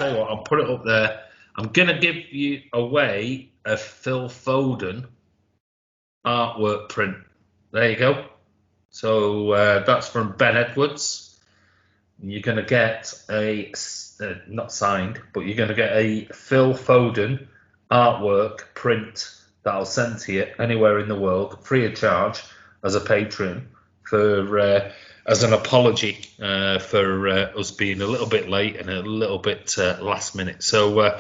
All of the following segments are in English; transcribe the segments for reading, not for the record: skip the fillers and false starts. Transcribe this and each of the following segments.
tell you what, I'll put it up there. I'm going to give you away a Phil Foden artwork print. There you go. So that's from Ben Edwards. You're going to get not signed, but you're going to get a Phil Foden artwork print that I'll send to you anywhere in the world, free of charge, as a patron, for as an apology for us being a little bit late and a little bit last minute. So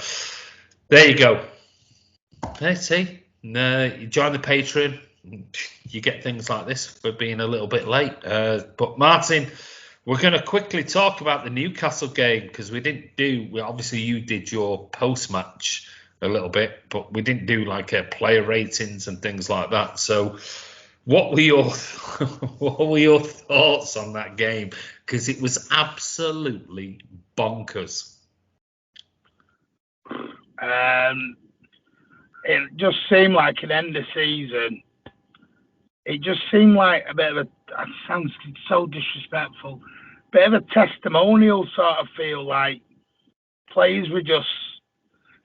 there you go. Hey, see, you join the Patreon, you get things like this for being a little bit late. But Martin, we're going to quickly talk about the Newcastle game, because obviously you did your post-match a little bit, but we didn't do like player ratings and things like that. So what were your thoughts on that game? Because it was absolutely bonkers. It just seemed like an end of season. It just seemed like a bit of it sounds so disrespectful, bit of a testimonial sort of feel. Like players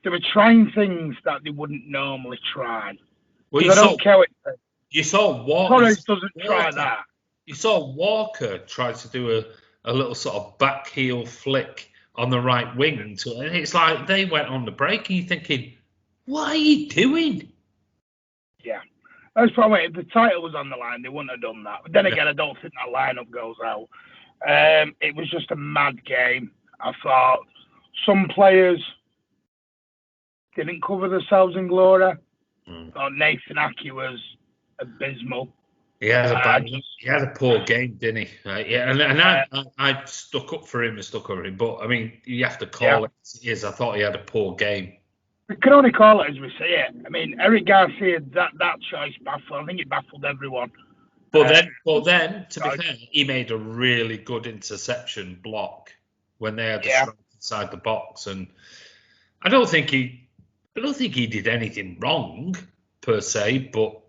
they were trying things that they wouldn't normally try. Well, you saw Walker. Try that. You saw Walker try to do a little sort of back heel flick on the right wing, and it's like they went on the break, and you're thinking, what are you doing? Yeah. That's probably, if the title was on the line, they wouldn't have done that. But then again, I don't think that lineup goes out. It was just a mad game. I thought some players didn't cover themselves in glory. I thought Nathan Aki was abysmal. He had a poor game, didn't he? Yeah, and I stuck up for him. But I mean, you have to call it as it is. I thought he had a poor game. We can only call it as we see it. I mean, Eric Garcia, that choice baffled. I think it baffled everyone. But then, to be fair, he made a really good interception block when they had the strike inside the box, and I don't think he did anything wrong per se. But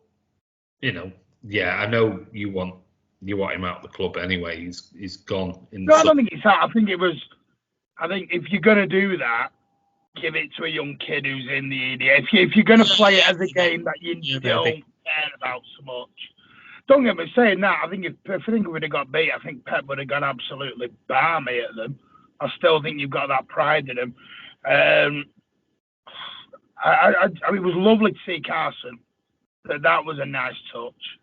I know you want him out of the club anyway. He's gone. I don't think it's that. I think if you're gonna do that, give it to a young kid who's in the EDA. If you're going to play it as a game that you don't care about so much. Don't get me saying that. I think if we would have got beat, I think Pep would have gone absolutely balmy at them. I still think you've got that pride in him. It was lovely to see Carson. That was a nice touch,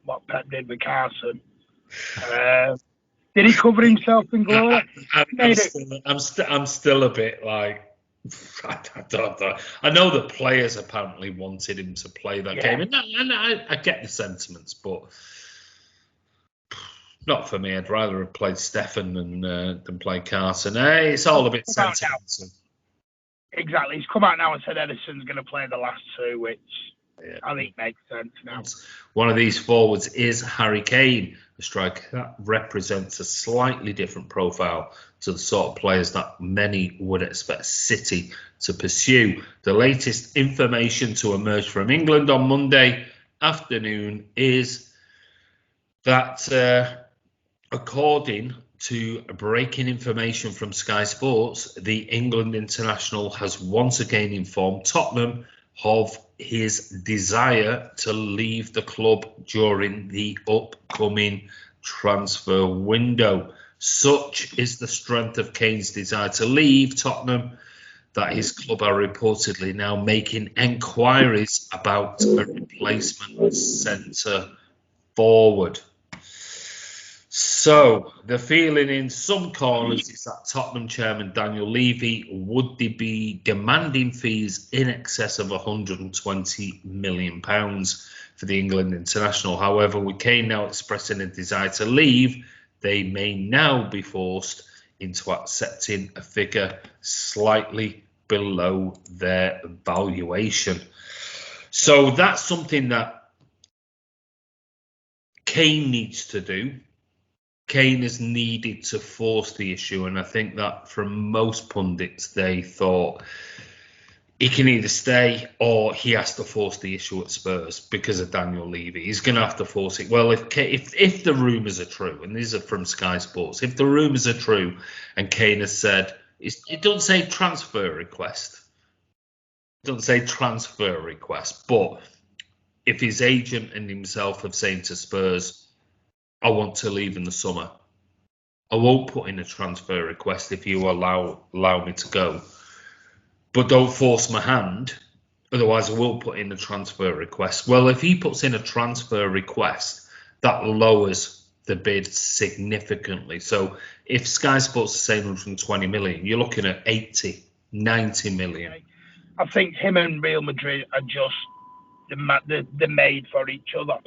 what Pep did with Carson. Did he cover himself in glory? I'm still a bit like, I don't know. I know the players apparently wanted him to play that game, and I get the sentiments, but not for me. I'd rather have played Stefan than play Carson. It's all a bit sentimental. Exactly. He's come out now and said Edison's going to play the last two, which I think makes sense now. One of these forwards is Harry Kane, a striker that represents a slightly different profile to the sort of players that many would expect City to pursue. The latest information to emerge from England on Monday afternoon is that, according to breaking information from Sky Sports, the England international has once again informed Tottenham of his desire to leave the club during the upcoming transfer window. Such is the strength of Kane's desire to leave Tottenham that his club are reportedly now making enquiries about a replacement centre forward. So the feeling in some corners is that Tottenham chairman Daniel Levy would be demanding fees in excess of £120 million for the England international. However, with Kane now expressing a desire to leave, they may now be forced into accepting a figure slightly below their valuation. So that's something that Kane needs to do. Kane has needed to force the issue, and I think that from most pundits, they thought he can either stay or he has to force the issue at Spurs because of Daniel Levy. He's going to have to force it. Well, if the rumours are true, and these are from Sky Sports, if the rumours are true and Kane has said, It doesn't say transfer request. It doesn't say transfer request, but if his agent and himself have saying to Spurs, I want to leave in the summer, I won't put in a transfer request if you allow me to go. But don't force my hand, otherwise I will put in a transfer request. Well, if he puts in a transfer request, that lowers the bid significantly. So if Sky Sports are saying 120 million, you're looking at 80, 90 million. I think him and Real Madrid are just they're made for each other.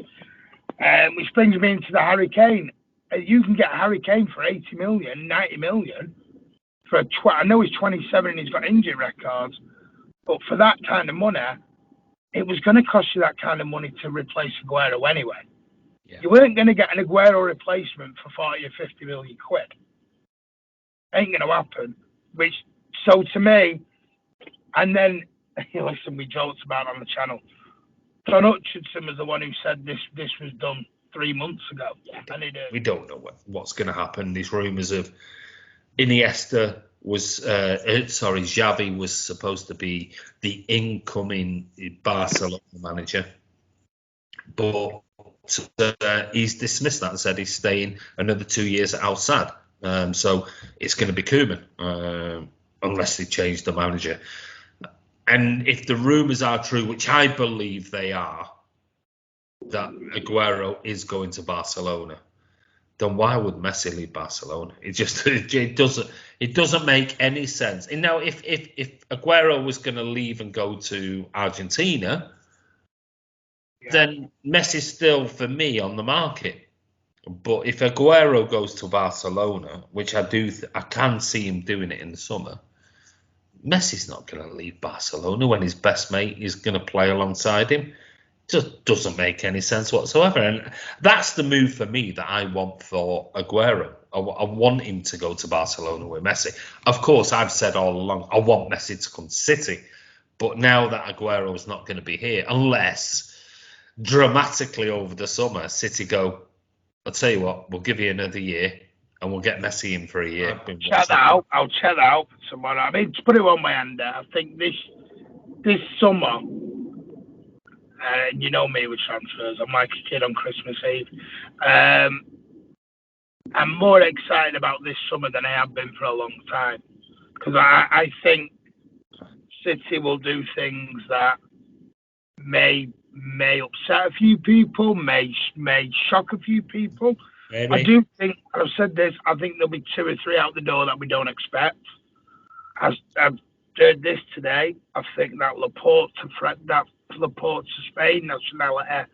Which brings me into the Harry Kane. You can get Harry Kane for 80 million, 90 million. I know he's 27 and he's got injury records, but for that kind of money, it was going to cost you that kind of money to replace Aguero anyway. Yeah. You weren't going to get an Aguero replacement for 40 or 50 million quid. Ain't going to happen. So to me, and then, listen, we joked about it on the channel. John Hutchinson was the one who said this was done 3 months ago. Yeah, we don't know what's going to happen. These rumours of Iniesta Xavi was supposed to be the incoming Barcelona manager, but he's dismissed that and said he's staying another 2 years at Al Sadd. So it's going to be Koeman, unless they change the manager. And if the rumours are true, which I believe they are, that Aguero is going to Barcelona, then why would Messi leave Barcelona? It doesn't make any sense. And now, if Aguero was going to leave and go to Argentina, then Messi's still, for me, on the market. But if Aguero goes to Barcelona, which I can see him doing it in the summer, Messi's not going to leave Barcelona when his best mate is going to play alongside him. Just doesn't make any sense whatsoever. And that's the move for me that I want for Aguero. I want him to go to Barcelona with Messi. Of course, I've said all along, I want Messi to come to City. But now that Aguero is not going to be here, unless dramatically over the summer, City go, I'll tell you what, we'll give you another year and we'll get Messi in for a year. I'll check that out tomorrow. I mean, to put it on my hand, I think this summer, you know me with transfers, I'm like a kid on Christmas Eve. I'm more excited about this summer than I have been for a long time. Because I think City will do things that may upset a few people, may shock a few people. Maybe. I do think, I've said this, I think there'll be 2 or 3 out the door that we don't expect. I've heard this today. I think that Laporte to Spain nationality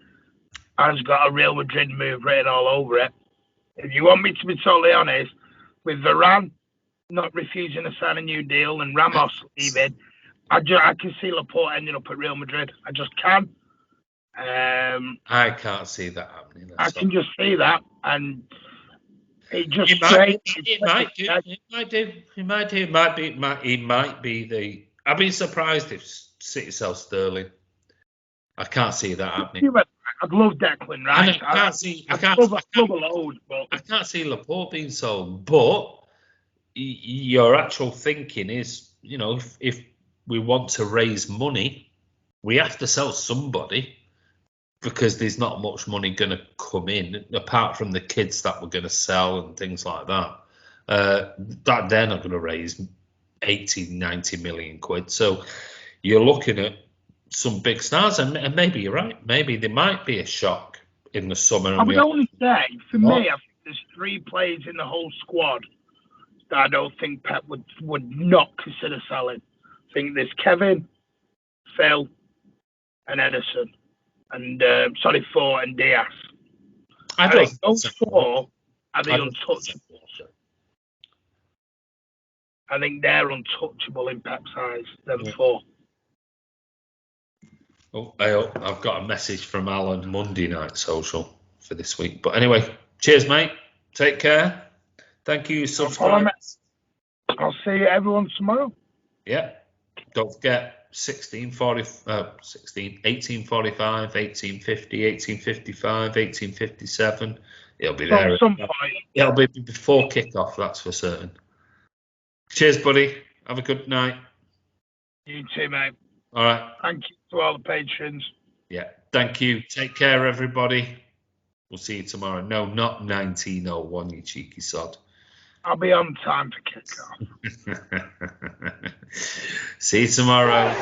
has got a Real Madrid move written all over it. If you want me to be totally honest, with Varane not refusing to sign a new deal and Ramos leaving, I can see Laporte ending up at Real Madrid. I just can. I can't see that happening. I can just see that, and it just it might do. He might be the. I'd be surprised if City sells Sterling. I can't see that happening. I'd love Declan Rice. I can't see Laporte being sold. But your actual thinking is, if we want to raise money, we have to sell somebody. Because there's not much money going to come in, apart from the kids that we're going to sell and things like that. That they're not going to raise 80, 90 million quid. So you're looking at some big stars, and maybe you're right. Maybe there might be a shock in the summer. I would only say, for me, I think there's 3 players in the whole squad that I don't think Pep would not consider selling. I think there's Kevin, Phil, and Edison. And 4 and Diaz. I think those 4 are the untouchables. I think they're untouchable in Pep's eyes, them 4. Oh, I've got a message from Alan Monday Night Social for this week. But anyway, cheers, mate. Take care. Thank you, subscribers. I'll see everyone tomorrow. Yeah. Don't forget. 1845, 1850, 1855, 1857. It'll be there. Some point. It'll be before kickoff, that's for certain. Cheers, buddy. Have a good night. You too, mate. All right. Thank you to all the patrons. Yeah. Thank you. Take care, everybody. We'll see you tomorrow. No, not 1901, you cheeky sod. I'll be on time for kickoff. See you tomorrow.